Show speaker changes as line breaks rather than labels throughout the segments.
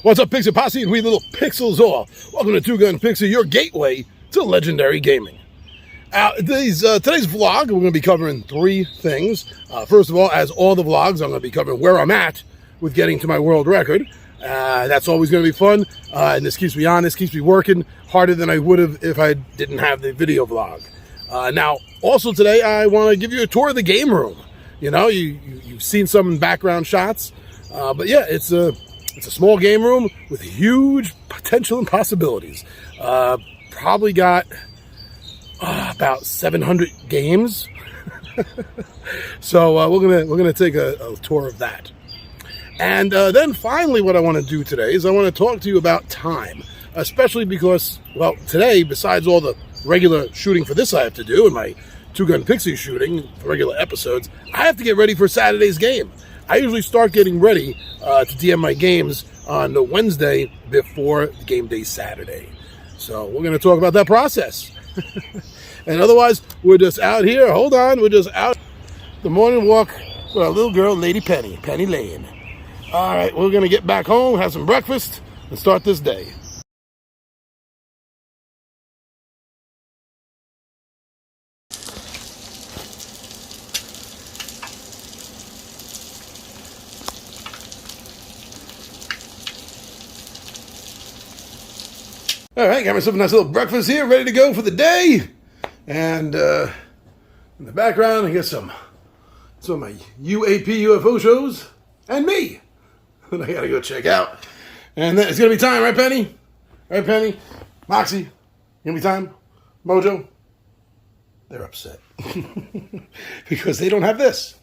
What's up, Pixie Posse and we little pixels all? Welcome to Two Gun Pixie, your gateway to legendary gaming. Today's vlog, we're going to be covering three things. First of all, as all the vlogs, I'm going to be covering where I'm at with getting to my world record. That's always going to be fun, and this keeps me honest, keeps me working harder than I would have if I didn't have the video vlog. Now, also today, I want to give you a tour of the game room. You know, you've seen some background shots, but yeah, it's a small game room with huge potential and possibilities. Probably got about 700 games. So we're gonna take a tour of that. And then finally, what I want to do today is I want to talk to you about time, especially because, well, today, besides all the regular shooting for this I have to do and my Two Gun Pixie shooting, regular episodes, I have to get ready for Saturday's game. I usually start getting ready to DM my games on the Wednesday before the game day Saturday. So we're going to talk about that process. And otherwise, we're just out here. Hold on. We're just out the morning walk with our little girl, Lady Penny Lane. All right, we're going to get back home, have some breakfast, and start this day. All right, got myself a nice little breakfast here, ready to go for the day. And in the background, I got some of my UAP UFO shows and me that I gotta go check out. And then it's gonna be time, right, Penny? Right, Penny? Moxie, gonna be time? Mojo? They're upset because they don't have this.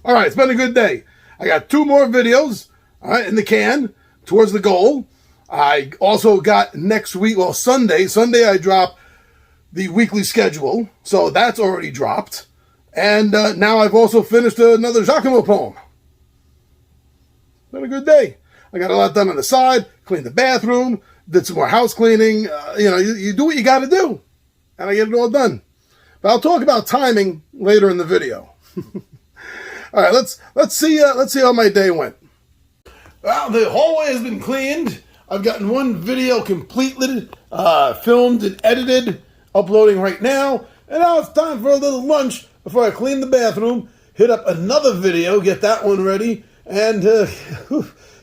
All right, it's been a good day. I got 2 more videos, all right, in the can towards the goal. I also got next week, well, Sunday I drop the weekly schedule, so that's already dropped. And now I've also finished another Giacomo poem. Been a good day. I got a lot done on the side, cleaned the bathroom, did some more house cleaning. You know, you do what you got to do, and I get it all done. But I'll talk about timing later in the video. All right, let's see how my day went. Well, the hallway has been cleaned. I've gotten one video completely filmed and edited, uploading right now. And now it's time for a little lunch before I clean the bathroom, hit up another video, get that one ready, and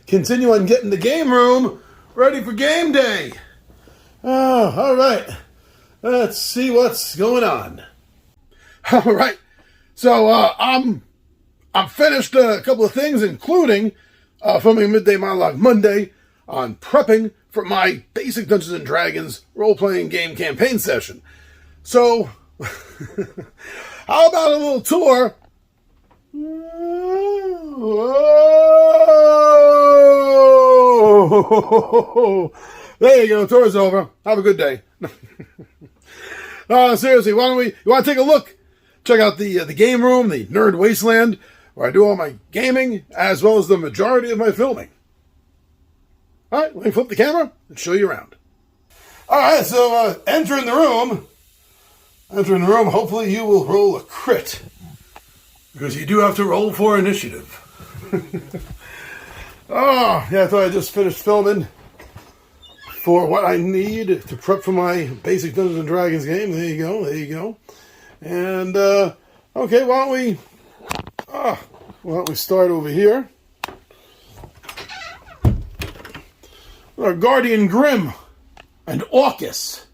continue on getting the game room ready for game day. Oh, all right. Let's see what's going on. All right. So I'm finished a couple of things, including filming Midday Monologue Monday on prepping for my basic Dungeons & Dragons role-playing game campaign session. So, how about a little tour? Whoa! There you go, tour's over. Have a good day. Seriously, you want to take a look? Check out the game room, the Nerd Wasteland, where I do all my gaming, as well as the majority of my filming. All right, let me flip the camera and show you around. All right, so entering the room, hopefully you will roll a crit, because you do have to roll for initiative. Oh, yeah, I thought I just finished filming for what I need to prep for my basic Dungeons & Dragons game. There you go. And, okay, why don't we start over here. Our Guardian Grimm and Orcus.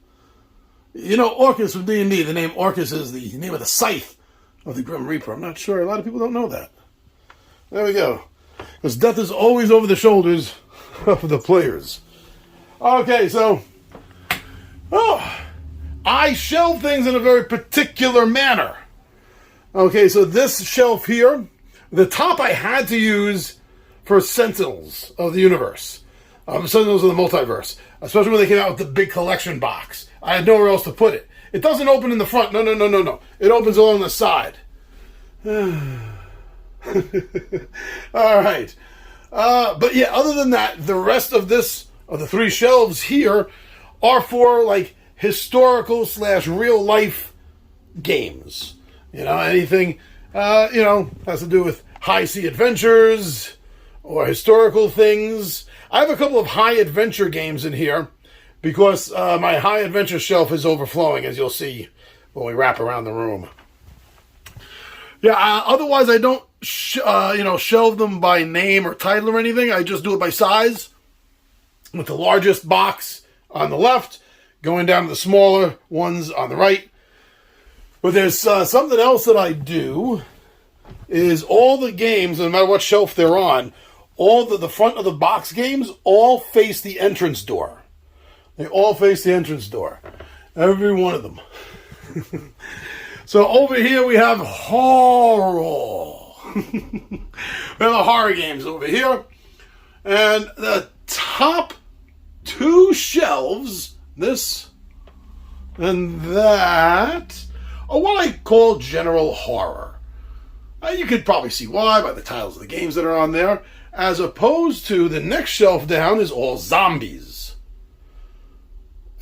You know Orcus from D&D. The name Orcus is the name of the scythe of the Grim Reaper. I'm not sure. A lot of people don't know that. There we go. Because death is always over the shoulders of the players. Okay, so I shelve things in a very particular manner. Okay, so this shelf here, the top I had to use for Sentinels of the Universe. Sentinels of the Multiverse. Especially when they came out with the big collection box. I had nowhere else to put it. It doesn't open in the front. No. It opens along the side. All right. But yeah, other than that, the rest of the 3 shelves here are for like historical / real life games. You know, anything, has to do with high sea adventures or historical things. I have a couple of high adventure games in here because my high adventure shelf is overflowing, as you'll see when we wrap around the room. Yeah, otherwise I don't, shelve them by name or title or anything. I just do it by size, with the largest box on the left, going down to the smaller ones on the right. But there's something else that I do, is all the games, no matter what shelf they're on, all the front of the box games all face the entrance door. They all face the entrance door. Every one of them. So over here we have horror. We have the horror games over here. And the top 2 shelves, this and that, are what I call general horror. You could probably see why by the titles of the games that are on there, as opposed to the next shelf down is all zombies.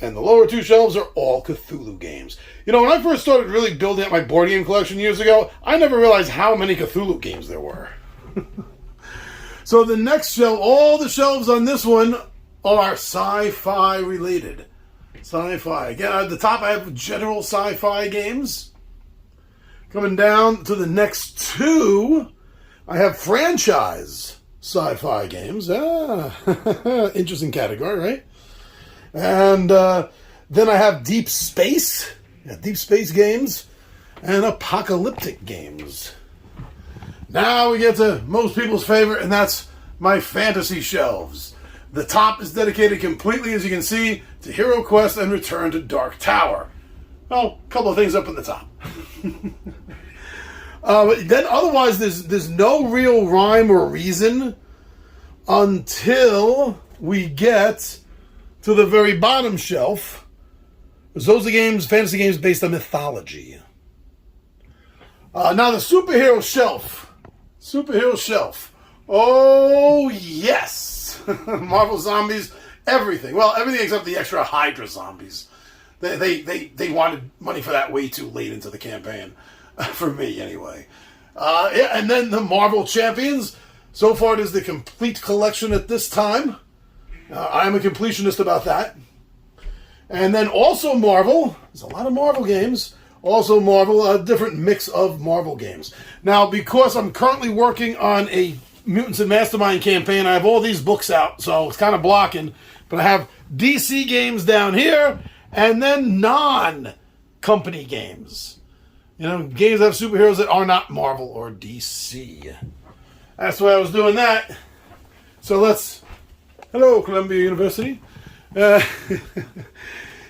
And the lower 2 shelves are all Cthulhu games. You know, when I first started really building up my board game collection years ago, I never realized how many Cthulhu games there were. So the next shelf, all the shelves on this one are sci-fi related. Sci-fi. Again, at the top I have general sci-fi games. Coming down to the next 2, I have franchise sci-fi games. Interesting category, right? And then I have deep space games, and apocalyptic games. Now we get to most people's favorite, and that's my fantasy shelves. The top is dedicated completely, as you can see, to Hero Quest and Return to Dark Tower. Well, a couple of things up in the top. But then otherwise, there's no real rhyme or reason until we get to the very bottom shelf. Those are games, fantasy games based on mythology. Now the superhero shelf. Oh, yes. Marvel Zombies, everything. Well, everything except the extra Hydra zombies. They wanted money for that way too late into the campaign. For me, anyway. Yeah, and then the Marvel Champions. So far, it is the complete collection at this time. I'm a completionist about that. And then also Marvel. There's a lot of Marvel games. Also Marvel, a different mix of Marvel games. Now, because I'm currently working on a Mutants and Mastermind campaign, I have all these books out, so it's kind of blocking. But I have DC games down here, and then non-company games. You know, games that have superheroes that are not Marvel or DC. That's why I was doing that. So let's... Hello, Columbia University.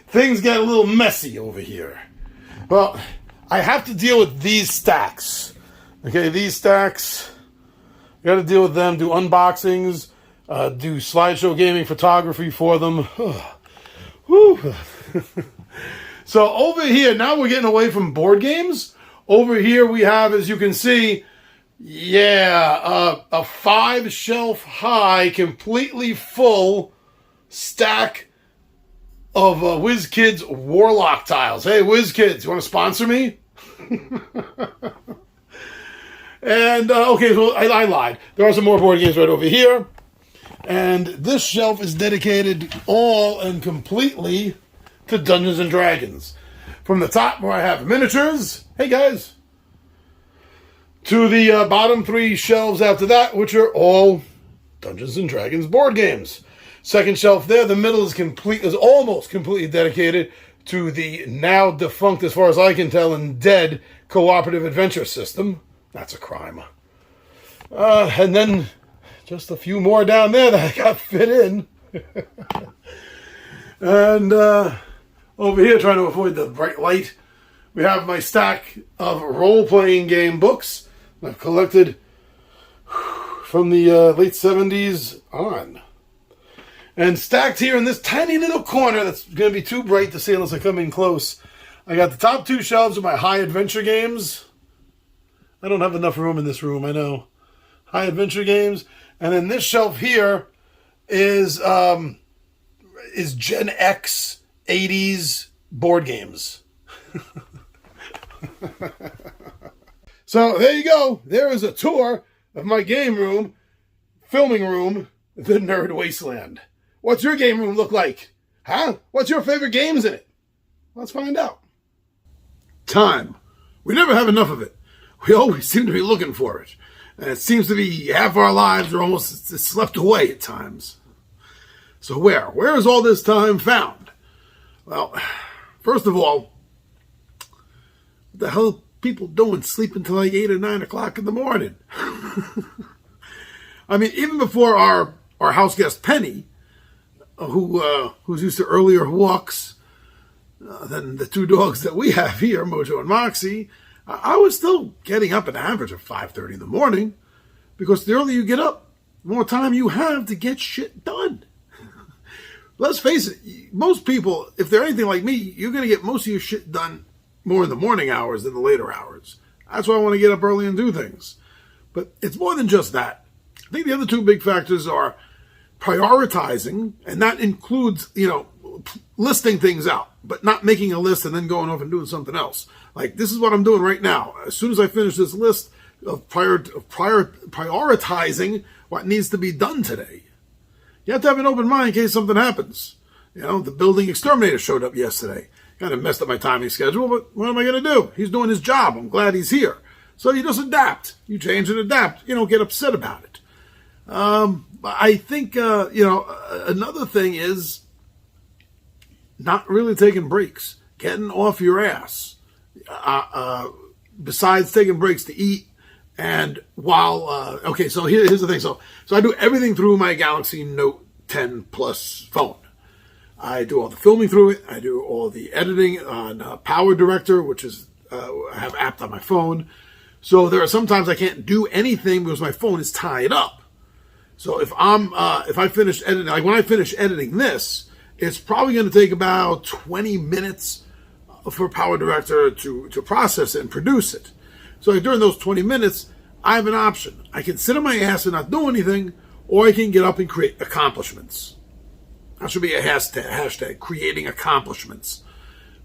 Things get a little messy over here. Well, I have to deal with these stacks. Okay, these stacks, I got to deal with them, do unboxings, do slideshow gaming photography for them. Whew. So over here, now we're getting away from board games. Over here we have, as you can see, a 5-shelf high, completely full stack of WizKids Warlock tiles. Hey, WizKids, you want to sponsor me? And, okay, so I lied. There are some more board games right over here. And this shelf is dedicated all and completely to Dungeons and Dragons. From the top where I have miniatures, hey guys, to the bottom 3 shelves after that, which are all Dungeons and Dragons board games. Second shelf there, the middle is almost completely dedicated to the now defunct, as far as I can tell, and dead cooperative adventure system. That's a crime. And then just a few more down there that I got fit in. And over here, trying to avoid the bright light, we have my stack of role-playing game books I've collected from the late 70s on. And stacked here in this tiny little corner that's going to be too bright to see unless I come in close, I got the top 2 shelves of my high adventure games. I don't have enough room in this room, I know. high adventure games. And then this shelf here is Gen X 80s board games. So there you go. There is a tour of my game room, filming room, the Nerd Wasteland. What's your game room look like? Huh? What's your favorite games in it? Let's find out. Time. We never have enough of it. We always seem to be looking for it. And it seems to be half our lives are almost slipped away at times. So where is all this time found? Well, first of all, what the hell are people doing sleeping till like 8 or 9 o'clock in the morning? I mean, even before our house guest Penny, who's used to earlier walks than the two dogs that we have here, Mojo and Moxie, I was still getting up an average of 5:30 in the morning, because the earlier you get up, the more time you have to get shit done. Let's face it, most people, if they're anything like me, you're going to get most of your shit done more in the morning hours than the later hours. That's why I want to get up early and do things. But it's more than just that. I think the other two big factors are prioritizing, and that includes, listing things out, but not making a list and then going off and doing something else. Like, this is what I'm doing right now. As soon as I finish this list of prioritizing what needs to be done today, you have to have an open mind in case something happens. The building exterminator showed up yesterday. Kind of messed up my timing schedule, but what am I going to do? He's doing his job. I'm glad he's here. So you just adapt. You change and adapt. You don't get upset about it. I think, another thing is not really taking breaks, getting off your ass. Besides taking breaks to eat, and while, so here's the thing. So I do everything through my Galaxy Note 10 Plus phone. I do all the filming through it. I do all the editing on Power Director, which is, I have app on my phone. So there are sometimes I can't do anything because my phone is tied up. So if I finish editing, like when I finish editing this, it's probably going to take about 20 minutes for Power Director to process it and produce it. So during those 20 minutes, I have an option. I can sit on my ass and not do anything, or I can get up and create accomplishments. That should be a hashtag, creating accomplishments.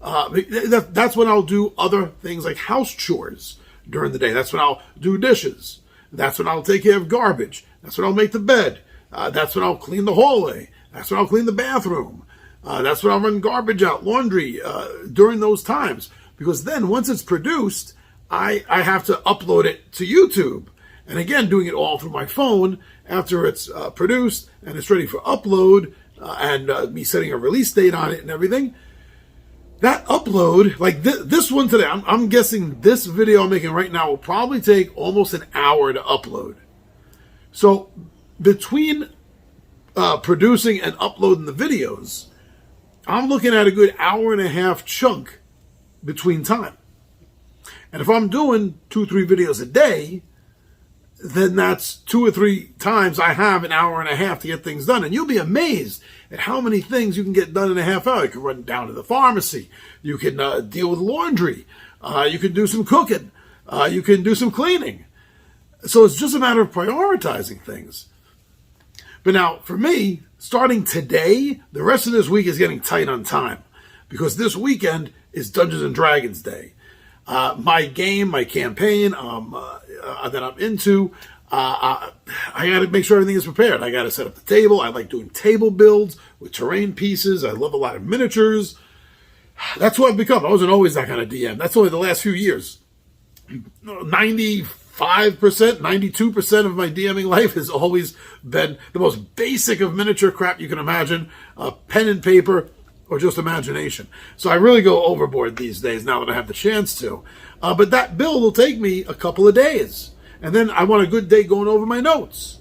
That's when I'll do other things like house chores during the day. That's when I'll do dishes. That's when I'll take care of garbage. That's when I'll make the bed. That's when I'll clean the hallway. That's when I'll clean the bathroom. That's when I'll run garbage out, laundry, during those times. Because then once it's produced, I have to upload it to YouTube. And again, doing it all through my phone after it's produced and it's ready for upload, and me setting a release date on it and everything. That upload, like this one today, I'm guessing this video I'm making right now will probably take almost an hour to upload. So between producing and uploading the videos, I'm looking at a good hour and a half chunk between time. And if I'm doing 2-3 videos a day, then that's 2 or 3 times I have an hour and a half to get things done. And you'll be amazed at how many things you can get done in a half hour. You can run down to the pharmacy. You can deal with laundry. You can do some cooking. You can do some cleaning. So it's just a matter of prioritizing things. But now, for me, starting today, the rest of this week is getting tight on time, because this weekend is Dungeons and Dragons Day. My game, my campaign that I'm into, I got to make sure everything is prepared. I got to set up the table. I like doing table builds with terrain pieces. I love a lot of miniatures. That's what I've become. I wasn't always that kind of DM. That's only the last few years. 95%, 92% of my DMing life has always been the most basic of miniature crap you can imagine. Pen and paper, or just imagination. So I really go overboard these days now that I have the chance to. But that build will take me a couple of days. And then I want a good day going over my notes.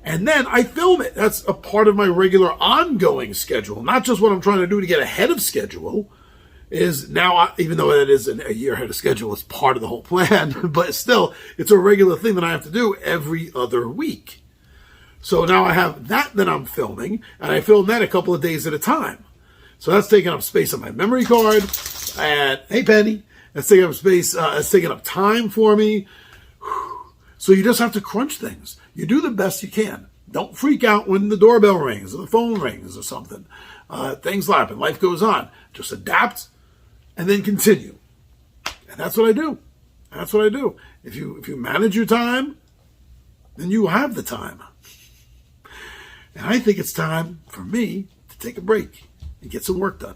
And then I film it. That's a part of my regular ongoing schedule. Not just what I'm trying to do to get ahead of schedule. Is now, even though it is a year ahead of schedule, it's part of the whole plan. But still, it's a regular thing that I have to do every other week. So now I have that I'm filming. And I film that a couple of days at a time. So that's taking up space on my memory card. And hey, Penny, that's taking up space. It's taking up time for me. So you just have to crunch things. You do the best you can. Don't freak out when the doorbell rings or the phone rings or something. Things happen. Life goes on. Just adapt and then continue. And that's what I do. That's what I do. If you manage your time, then you have the time. And I think it's time for me to take a break and get some work done.